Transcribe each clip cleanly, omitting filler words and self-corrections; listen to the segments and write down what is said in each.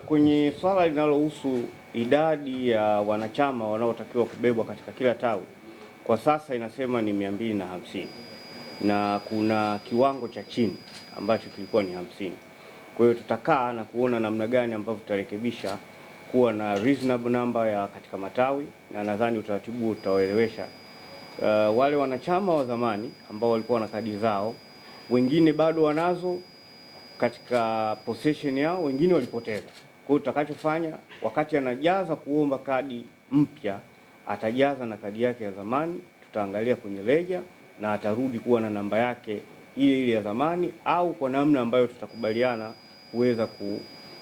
Kwenye swala linalohusu idadi ya wanachama wanaotakiwa kubebwa katika kila tawi, kwa sasa inasema ni 250 na kuna kiwango cha chini ambacho kilikuwa ni 50. Kwa hiyo tutakaa na kuona namna gani ambavyo tutarekebisha kuwa na reasonable number ya katika matawi, na nadhani utaratibu utawaelewesha wale wanachama wa zamani ambao walikuwa na kadi zao, wengine bado wanazo katika possession yao, wengine walipoteza. Kwa hiyo tutakachofanya, wakati anajaza kuomba kadi mpya, atajaza na kadi yake ya zamani, tutaangalia kwenye ledger na atarudi kuwa na namba yake ile ile ya zamani, au kwa namna ambayo tutakubaliana kuweza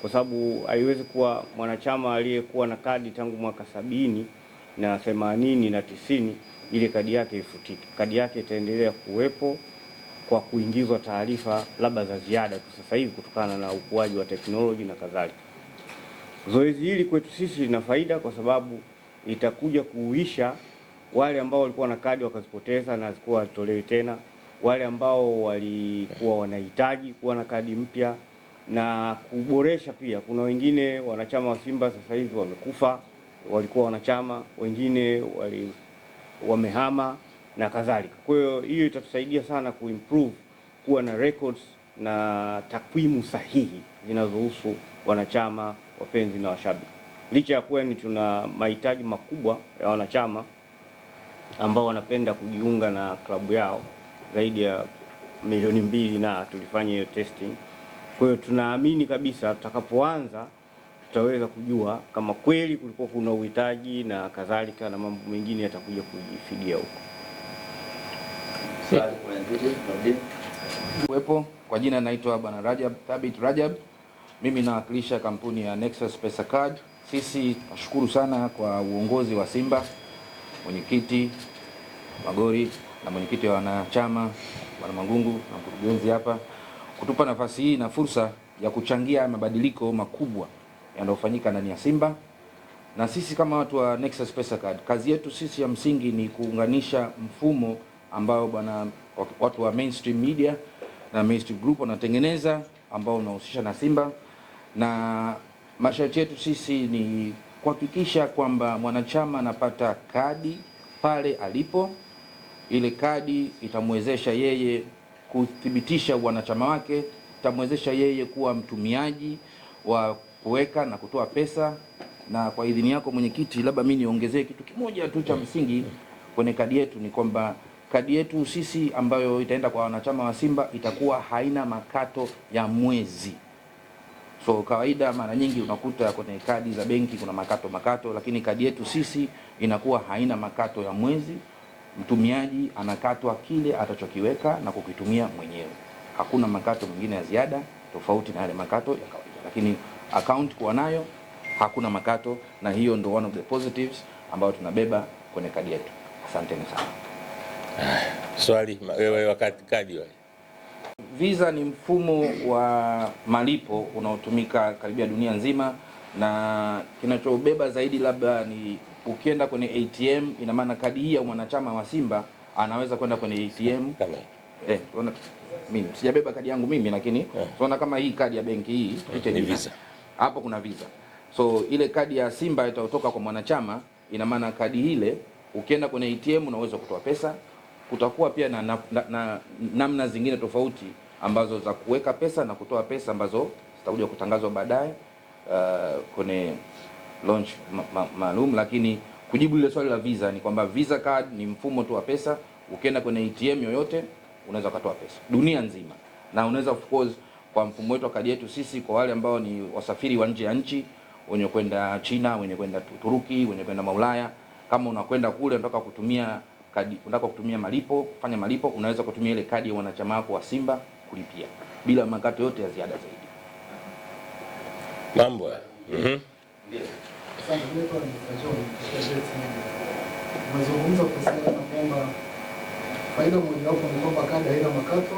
kwa sababu haiwezi kuwa mwanachama aliyekuwa na kadi tangu mwaka 70 na 80 na 90 ile kadi yake ifutike. Kadi yake itaendelea kuwepo kwa kuingizwa taarifa labda za ziada tu sasa hivi kutokana na ukuaji wa teknolojia na kadhalika. Zoezi hili kwetu sisi lina faida kwa sababu itakuja kuuisha wale ambao walikuwa na kadi wakazipoteza na zikuwa hazitolewi tena, wale ambao walikuwa wanahitaji kuwa na kadi mpya, na kuboresha pia. Kuna wengine wanachama wa Simba sasa hivi wamekufa, walikuwa wanachama, wengine wamehama na kadhalika. Kwa hiyo itatusaidia sana kuimprove, kuwa na records na takwimu sahihi zinazohusu wanachama, wapenzi na washabiki. Licha ya kuwa ni tuna mahitaji makubwa ya wanachama ambao wanapenda kujiunga na klabu yao zaidi ya 2 milioni na tulifanya hiyo testing. Kwa hiyo tunaamini kabisa tutakapoanza tutaweza kujua kama kweli kulikuwa kuna uhitaji na kadhalika, na mambo mengine yatakuja kujifidia huko. Uwepo kwa jina naitwa Bwana Rajab Thabit Rajab. Mimi nawakilisha kampuni ya Nexus Pesa Card. Sisi nashukuru sana kwa uongozi wa Simba, mwenyekiti Magori na mwenyekiti wa wanachama Bwana Mangungu na mkurugenzi hapa kutupa nafasi hii na fursa ya kuchangia mabadiliko makubwa yanayofanyika ndani ya Simba. Na sisi kama watu wa Nexus Pesa Card, kazi yetu sisi ya msingi ni kuunganisha mfumo ambao bwana watu wa mainstream media na mainstream group wanatengeneza, ambao unahusisha na Simba, na masharti yetu sisi ni kuhakikisha kwamba mwanachama anapata kadi pale alipo. Ile kadi itamwezesha yeye kuthibitisha wanachama wake, itamwezesha yeye kuwa mtumiaji wa kuweka na kutoa pesa. Na kwa idhini yako mwenyekiti, labda mimi niongezee kitu kimoja tu cha msingi kwenye kadi yetu, ni kwamba kadi yetu sisi ambayo itaenda kwa wanachama wa Simba itakuwa haina makato ya mwezi. So kawaida mara nyingi unakuta kwenye kadi za benki kuna makato, lakini kadi yetu sisi inakuwa haina makato ya mwezi. Mtumiaji anakatwa kile atachokiweka na kukitumia mwenyewe. Hakuna makato mengine ya ziada tofauti na yale makato ya kawaida. Lakini account kuwa nayo hakuna makato, na hiyo ndo one of the positives ambayo tunabeba kwenye kadi yetu. Asanteni sana. Swali wewe wakati kadi wewe. Visa ni mfumo wa malipo unaotumika karibia dunia nzima, na kinachobeba zaidi labda ni ukienda kwenye ATM, ina maana kadi hii ya mwanachama wa Simba anaweza kwenda kwenye ATM kama mimi sijabeba kadi yangu mimi, lakini unaona kama hii kadi ya benki hii ni visa. Hapo kuna visa. So ile kadi ya Simba itatoka kwa mwanachama, ina maana kadi ile ukienda kwenye ATM unaweza kutoa pesa. Kutakuwa pia na namna zingine tofauti ambazo za kuweka pesa na kutoa pesa ambazo zitakuja kutangazwa baadaye kwenye launch maalum. Lakini kujibu ile swali la visa ni kwamba visa card ni mfumo tu wa pesa. Ukienda kwenye ATM yoyote unaweza kutoa pesa dunia nzima, na unaweza of course kwa mfumo wetu wa kadi yetu sisi, kwa wale ambao ni wasafiri wa nje ya nchi, wenye kwenda China, wenye kwenda Turuki, wenye kwenda Maulaya, kama unakwenda kule unataka kutumia kadi, unataka kutumia malipo, kufanya malipo, unaweza kutumia ile kadi ya wanachama wako wa Simba kulipia bila makato yote ya ziada zaidi. Mambo ndio. Asante kwa mazungumzo kuhusiana na kwamba faida moja wapo ni kwamba kadi haina makato,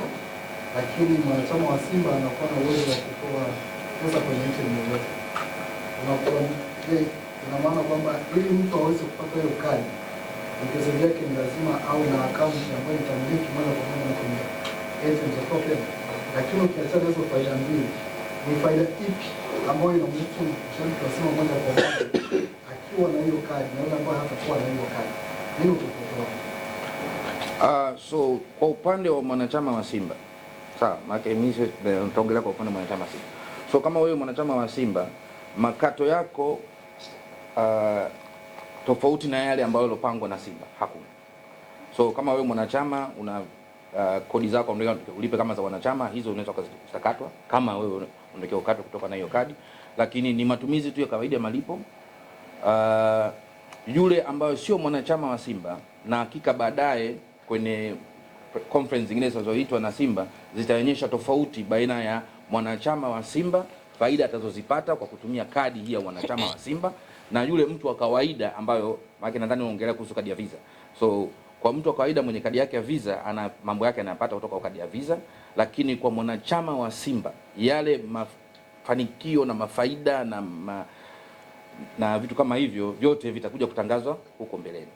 lakini mwanachama wa Simba anakuwa na uwezo wa kutoa pesa kwenye ATM yoyote. Unakuwa ina maana kwamba ili mtu aweze kupata hiyo kadi, mwekezaji wake ni lazima au na akaunti ambayo itamiliki moja kwa moja kwenye ATM za token. Lakini ukiachana hizo faida mbili, ni faida ipi ambayo inamhusu mshabiki wa Simba moja kwa moja akiwa na hiyo kadi na yule ambaye hatakuwa na hiyo kadi? Nini utatoa? So kwa upande wa mwanachama wa Simba, sawa, maana mimi nitaongelea kwa upande wa mwanachama wa Simba. So kama wewe mwanachama wa Simba, makato yako tofauti na yale ambayo yalopangwa na Simba hakuna. So kama wewe mwanachama una kodi zako unataka ulipe kama za wanachama, hizo unaweza kuzikatwa kama wewe unataka ukatwe kutoka na hiyo kadi, lakini ni matumizi tu ya kawaida ya malipo. Yule ambayo sio mwanachama wa Simba, na hakika baadaye kwenye conference zingine zinazoitwa na Simba zitaonyesha tofauti baina ya mwanachama wa Simba, faida atazozipata kwa kutumia kadi hii ya wanachama wa Simba, na yule mtu wa kawaida ambayo maana nadhani unaongelea kuhusu kadi ya Visa. So kwa mtu wa kawaida mwenye kadi yake ya Visa ana mambo yake anayapata kutoka kwa kadi ya Visa, lakini kwa mwanachama wa Simba yale mafanikio na mafaida na vitu kama hivyo vyote vitakuja kutangazwa huko mbeleni.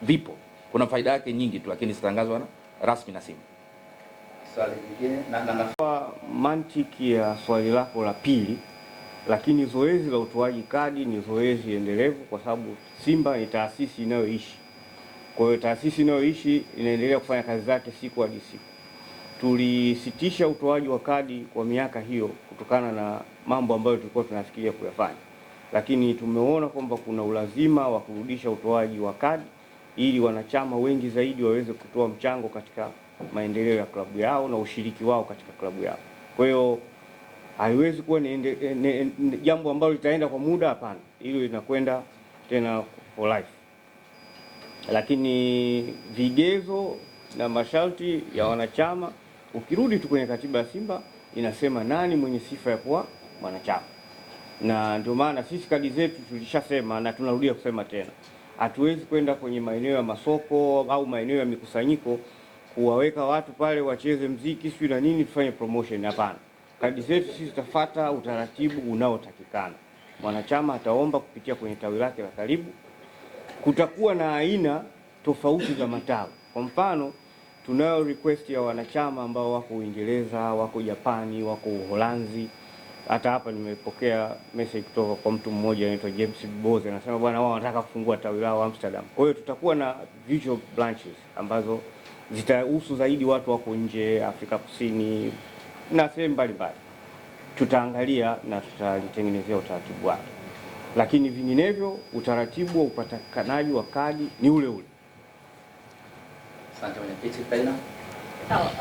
Vipo, kuna faida yake nyingi tu, lakini zitangazwa rasmi na Simba. Swali lingine kwa mantiki ya swali lako la pili, lakini zoezi la utoaji kadi ni zoezi endelevu, kwa sababu Simba ni taasisi inayoishi. Kwa hiyo taasisi inayoishi inaendelea kufanya kazi zake siku hadi siku. Tulisitisha utoaji wa kadi kwa miaka hiyo kutokana na mambo ambayo tulikuwa tunafikiria kuyafanya, lakini tumeona kwamba kuna ulazima wa kurudisha utoaji wa kadi ili wanachama wengi zaidi waweze kutoa mchango katika maendeleo ya klabu yao na ushiriki wao katika klabu yao. Kwa hiyo haiwezi kuwa ni jambo ambalo litaenda kwa muda, hapana. Hilo linakwenda tena for life. Lakini vigezo na masharti ya wanachama, ukirudi tu kwenye katiba ya Simba inasema nani mwenye sifa ya kuwa mwanachama. Na ndio maana sisi kadi zetu tulishasema na tunarudia kusema tena, hatuwezi kwenda kwenye maeneo ya masoko au maeneo ya mikusanyiko kuwaweka watu pale wacheze mziki sio na nini tufanye promotion. Hapana, kadi zetu sisi tutafuata utaratibu unaotakikana. Mwanachama ataomba kupitia kwenye tawi lake la karibu. Kutakuwa na aina tofauti za matawi. Kwa mfano, tunayo request ya wanachama ambao wako Uingereza, wako Japani, wako Uholanzi. Hata hapa nimepokea message kutoka kwa mtu mmoja anaitwa James Boze, anasema bwana wao wanataka kufungua tawi lao Amsterdam. Kwa hiyo tutakuwa na virtual branches ambazo zitahusu zaidi watu wako nje, Afrika Kusini na sehemu mbalimbali. Tutaangalia na tutalitengenezea utaratibu wake. Lakini vinginevyo utaratibu wa upatikanaji wa kadi ni ule ule. Asante mwenyekiti. Kaina. Sawa,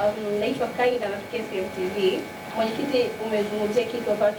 naitwa Kaina na KCM TV. Mwenyekiti, umezungumzia kitu ambacho